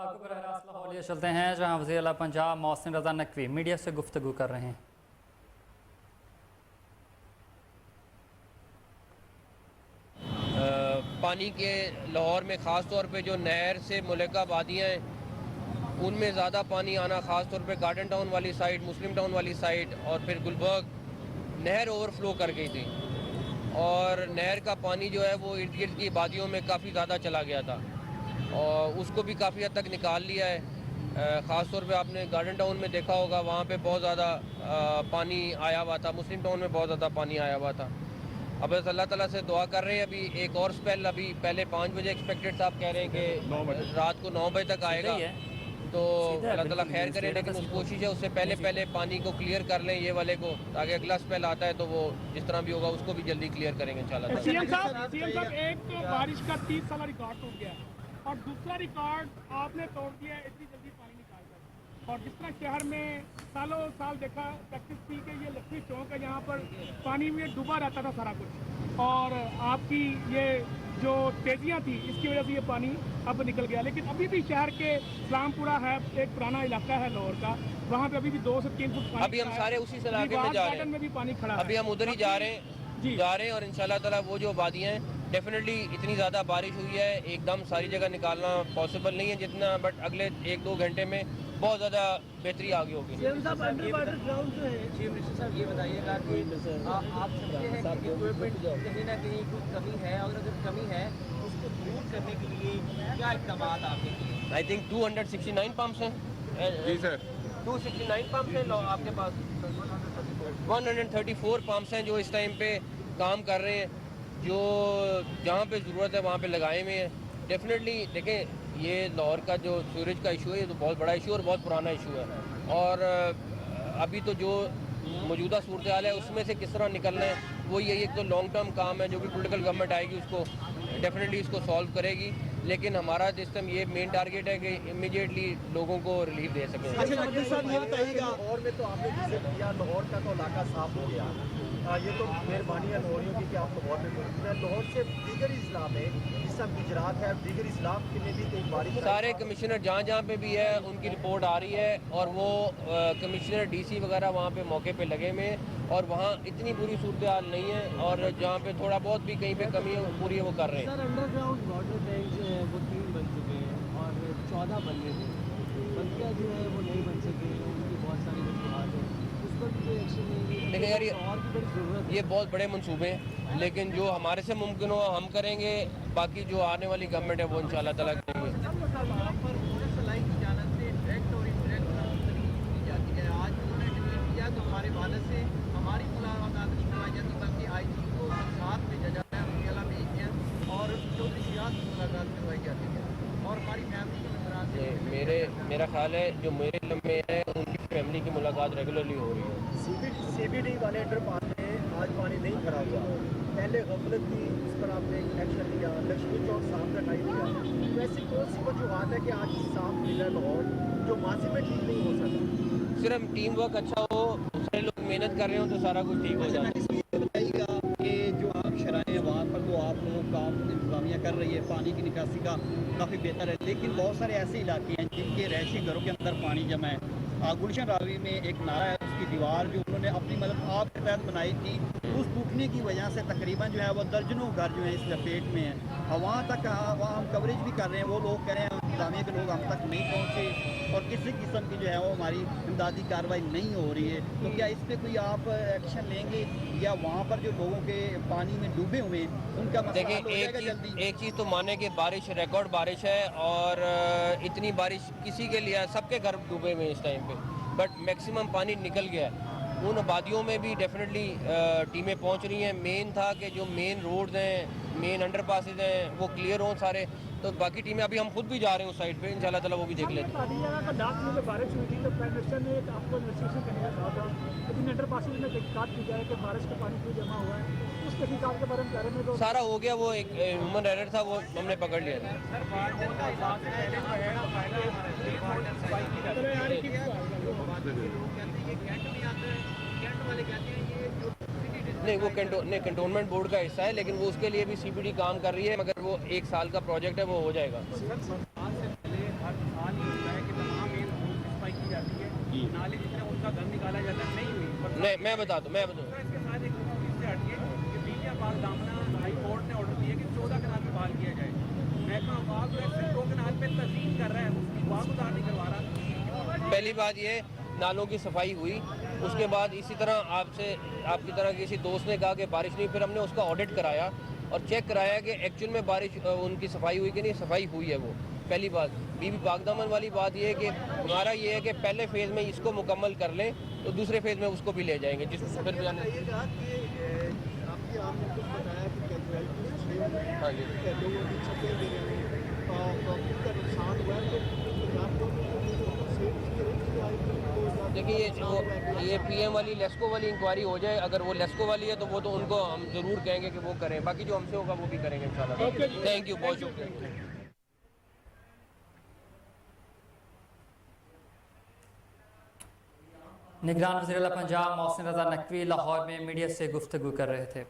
आपको बराह रास्त लाहौर चलते हैं जहां वज़ीर आला पंजाब मोहसिन रज़ा नकवी मीडिया से गुफ्तगू कर रहे हैं। पानी के लाहौर में ख़ास तौर पे जो नहर से मुल्का वादियाँ हैं उनमें ज़्यादा पानी आना, ख़ास तौर पे गार्डन टाउन वाली साइड, मुस्लिम टाउन वाली साइड और फिर गुलबर्ग नहर ओवरफ्लो कर गई थी और नहर का पानी जो है वो इर्द गिर्द की वादियों में काफ़ी ज़्यादा चला गया था और उसको भी काफ़ी हद तक निकाल लिया है। ख़ास तौर पे आपने गार्डन टाउन में देखा होगा, वहाँ पे बहुत ज़्यादा पानी आया हुआ था। मुस्लिम टाउन में बहुत ज़्यादा पानी आया हुआ था। अब बस अल्लाह ताला से दुआ कर रहे हैं, अभी एक और स्पेल, अभी पहले 5 बजे एक्सपेक्टेड था, आप कह रहे हैं कि रात को 9 बजे तक आएगा, तो अल्लाह ताला खैर करे। लेकिन उस कोशिश है उससे पहले पानी को क्लियर कर लें ये वाले को, ताकि अगला स्पेल आता है तो वो जिस तरह भी होगा उसको भी जल्दी क्लियर करेंगे इंशाल्लाह। सीएम साहब एक तो बारिश का 30 साल रिकॉर्ड टूट गया और दूसरा रिकॉर्ड आपने तोड़ दिया इतनी जल्दी पानी निकाल कर। और जिस तरह शहर में सालों साल देखा प्रैक्टिस की कि ये लक्ष्मी चौक है, यहाँ पर पानी में डूबा रहता था सारा कुछ, और आपकी ये जो तेजियाँ थी इसकी वजह से ये पानी अब निकल गया। लेकिन अभी भी शहर के इस्लामपुरा है, एक पुराना इलाका है लाहौर का, वहाँ पे अभी भी 2 से 3 फुट पानी। अभी हम सारे उसी इलाके में जा रहे हैं, में भी पानी खड़ा है, अभी हम उधर ही जा रहे हैं और इंशाल्लाह ताला वो जो वादियाँ हैं, डेफिनेटली इतनी ज़्यादा बारिश हुई है एकदम सारी जगह निकालना पॉसिबल नहीं है जितना, बट अगले 1-2 घंटे में बहुत ज़्यादा बेहतरी आगे होगी। चीफ मिनिस्टर साहब ये बताइएगा कि आप समझते हैं कि इक्विपमेंट कहीं ना कहीं कुछ कमी है, और अगर कमी है उसको दूर करने के लिए क्या इक़दाम आपके लिए? आई थिंक 269 पंप्स हैं। जी सर, 269 पंप्स हैं आपके पास। 134 पंप्स हैं जो इस टाइम पे काम कर रहे हैं, जो जहाँ पे ज़रूरत है वहाँ पे लगाए हुए हैं। डेफिनेटली देखें, ये लाहौर का जो सूरज का इशू है ये तो बहुत बड़ा इशू और बहुत पुराना इशू है, और अभी तो जो मौजूदा सूरत हाल है उसमें से किस तरह निकलना है वो यही एक तो लॉन्ग टर्म काम है, जो भी पॉलिटिकल गवर्नमेंट आएगी उसको डेफिनेटली इसको सॉल्व करेगी। लेकिन हमारा जिस टाइम ये मेन टारगेट है कि इमीडिएटली लोगों को रिलीफ दे सकें। लाहौर में तो आपने विजिट किया, लाहौर का तो इलाका साफ हो गया, ये तो मेहरबानी है लाहौरियों की कि आप लाहौर में मौजूद हैं। लाहौर से दीगर इजला में जिस तरह गुजरात है, दीगर इजला में भी कई बारिश, सारे कमिश्नर जहाँ जहाँ पे भी है उनकी रिपोर्ट आ रही है और वो कमिश्नर डीसी वगैरह वहाँ पे मौके पे लगे हुए हैं और वहाँ इतनी बुरी सूरत हाल नहीं है, और जहाँ पे थोड़ा बहुत भी कहीं पे कमी है पूरी वो कर रहे हैं। सर, अंडरग्राउंड वाटर टैंक जो है वो 3 बन चुके हैं और 14 बनने थे, बल्कि जो है वो नहीं बन सके, उनकी बहुत सारी वजूहत है, उस पर भी कोई एक्शन नहीं है। लेकिन यार और की बड़ी ज़रूरत है, ये बहुत बड़े मंसूबे हैं, लेकिन जो हमारे से मुमकिन हो हम करेंगे, बाकी जो आने वाली गवर्नमेंट है वो इंशाल्लाह ताला करेंगे। यहाँ पर सलाई की जानत से डायरेक्ट और इनडायरेक्ट की जाती है। आज उन्होंने डिक्लेयर किया तो हमारे वाले से हमारी मुलाकात नहीं करवाई जाती, बल्कि IG को साथ भेजा जाता है, अकेला भेजते हैं और चौधरी सियाज की मुलाकात करवाई जाती है और हमारी फैमिली के मेम्बरान से मेरा ख्याल है जो मेरे इल्म में है उनकी फैमिली की मुलाकात रेगुलरली हो रही है। CBD वाले अंडरपास में आज पानी नहीं खड़ा हुआ, पहले गफलत थी, उस पर आपने एक्शन लिया, लक्ष्मी चौक साफ रखाई दिया, तो ऐसी कौन सी वजूहत है कि आज साफ मिला लाहौर जो माजी में ठीक नहीं हो सकता? सिर्फ टीम वर्क अच्छा हो, दूसरे लोग मेहनत कर रहे हो तो सारा कुछ ठीक हो जाता है। बताइएगा कि जो आम शराहें हैं वहाँ पर तो आप लोग काम इंतजामिया कर रही है, पानी की निकासी का काफ़ी बेहतर है, लेकिन बहुत सारे ऐसे इलाके हैं जिनके रहायशी घरों के अंदर पानी जमा है। गुलशन रावी में एक नारा है, उसकी दीवार जो उन्होंने अपनी मतलब आप के तहत बनाई थी, उस टूटने की वजह से तकरीबन जो है वो दर्जनों घर जो है इस लपेट में है। वहाँ तक वहाँ हम कवरेज भी कर रहे हैं, वो लोग कह रहे हैं इंतजामिया के लोग हम तक नहीं पहुँचे और किसी किस्म की जो है वो हमारी इमदादी कार्रवाई नहीं हो रही है। तो क्या इस पर कोई आप एक्शन लेंगे या वहाँ पर जो लोगों के पानी में डूबे हुए हैं उनका देखिए, एक चीज़ तो माने कि बारिश रिकॉर्ड बारिश है और इतनी बारिश किसी के लिए, सबके घर डूबे हुए हैं इस टाइम पे, बट मैक्सिमम पानी निकल गया है। उन आबादियों में भी डेफिनेटली टीमें पहुंच रही हैं। मेन था कि जो मेन रोड्स हैं, मेन अंडरपासेस हैं वो क्लियर हों सारे, तो बाकी टीमें अभी हम खुद भी जा रहे हैं उस साइड पे, इंशाल्लाह ताला वो भी देख लेते हैं। बारिश हुई थी तो प्राइम मिनिस्टर ने आपको इन्वेस्टिगेशन करने का कहा था, लेकिन अंडरपासेस में तहकीकात की जाए कि बारिश का पानी क्यों जमा हुआ है, उस तहकीकात के बारे में कह रहे हैं तो सारा हो गया। वो एक ह्यूमन एरर था, वो हमने पकड़ लिया था। नहीं, वो कंटोनमेंट बोर्ड का हिस्सा है, लेकिन वो उसके लिए भी CBD काम कर रही है, मगर वो 1 साल का प्रोजेक्ट है, वो हो जाएगा। सरकार से पहले हर साल नाले जिससे उनका घर निकाला जाता है नहीं हुई। नहीं, मैं बता दूँ इसके साथ एक चीज़ से हटिए कि बीलिया बाग दामना हाई कोर्ट ने ऑर्डर दिया कि 14 कनाल में बहाल किया जाए। महकमा आवास जो है सिर्फ 2 कनाल पे तज़ीम कर रहा है, उसकी वागुजार नहीं करवा रहा। पहली बात ये, नालों की सफाई हुई, उसके बाद इसी तरह आपकी तरह किसी दोस्त ने कहा कि बारिश नहीं, फिर हमने उसका ऑडिट कराया और चेक कराया कि एक्चुअल में बारिश उनकी सफाई हुई कि नहीं, सफाई हुई है वो। पहली बात। बीबी बागदामन वाली बात ये है कि हमारा ये है कि पहले फेज़ में इसको मुकम्मल कर लें तो दूसरे फेज़ में उसको भी ले जाएंगे जिस फिर भी जाने। आपकी आपने कुछ बताया कि कैजुअलिटी हाँ जी, लोगों की छतें देने में प्रॉपर्टी का नुकसान हुआ है, तो देखिए ये पीएम वाली लेस्को वाली इंक्वायरी हो जाए, अगर वो लेस्को वाली है तो वो तो उनको हम ज़रूर कहेंगे कि वो करें, बाकी जो हमसे होगा वो भी करेंगे इंशाल्लाह। थैंक यू, बहुत शुक्रिया। निगरान वज़ीर आला पंजाब मोहसिन रज़ा नकवी लाहौर में मीडिया से गुफ्तगू कर रहे थे।